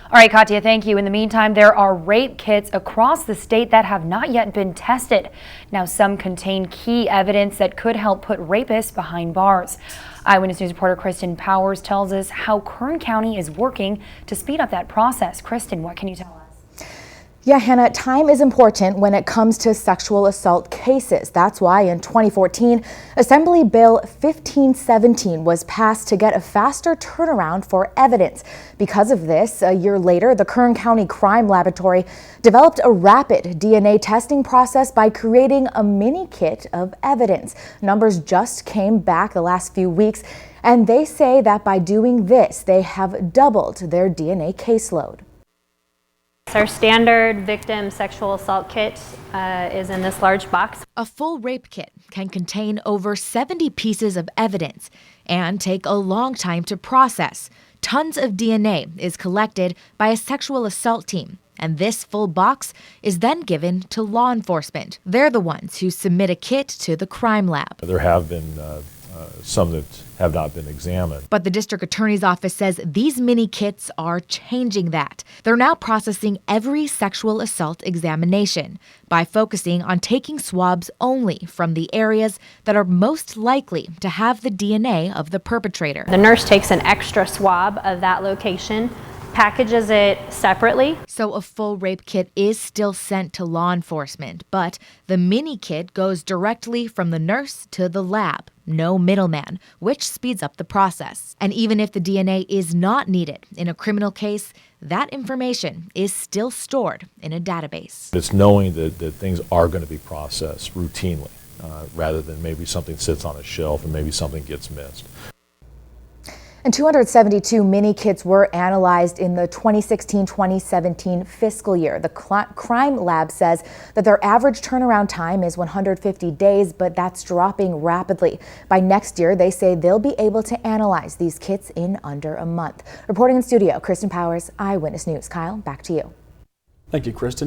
All right, Katya, thank you. In the meantime, there are rape kits across the state that have not yet been tested. Now, some contain key evidence that could help put rapists behind bars. Eyewitness News reporter Kristen Powers tells us how Kern County is working to speed up that process. Kristen, what can you tell us? Yeah, Hannah, time is important when it comes to sexual assault cases. That's why in 2014, Assembly Bill 1517 was passed to get a faster turnaround for evidence. Because of this, a year later, the Kern County Crime Laboratory developed a rapid DNA testing process by creating a mini kit of evidence. Numbers just came back the last few weeks, and they say that by doing this, they have doubled their DNA caseload. Our standard victim sexual assault kit is in this large box. A full rape kit can contain over 70 pieces of evidence and take a long time to process. Tons of DNA is collected by a sexual assault team, and this full box is then given to law enforcement. They're the ones who submit a kit to the crime lab. There have been some that have not been examined. But the district attorney's office says these mini kits are changing that. They're now processing every sexual assault examination by focusing on taking swabs only from the areas that are most likely to have the DNA of the perpetrator. The nurse takes an extra swab of that location, packages it separately. So a full rape kit is still sent to law enforcement, but the mini kit goes directly from the nurse to the lab. No middleman, which speeds up the process. And even if the DNA is not needed in a criminal case, that information is still stored in a database. It's knowing that things are going to be processed routinely, rather than maybe something sits on a shelf and maybe something gets missed. And 272 mini kits were analyzed in the 2016-2017 fiscal year. The crime lab says that their average turnaround time is 150 days, but that's dropping rapidly. By next year, they say they'll be able to analyze these kits in under a month. Reporting in studio, Kristen Powers, Eyewitness News. Kyle, back to you. Thank you, Kristen.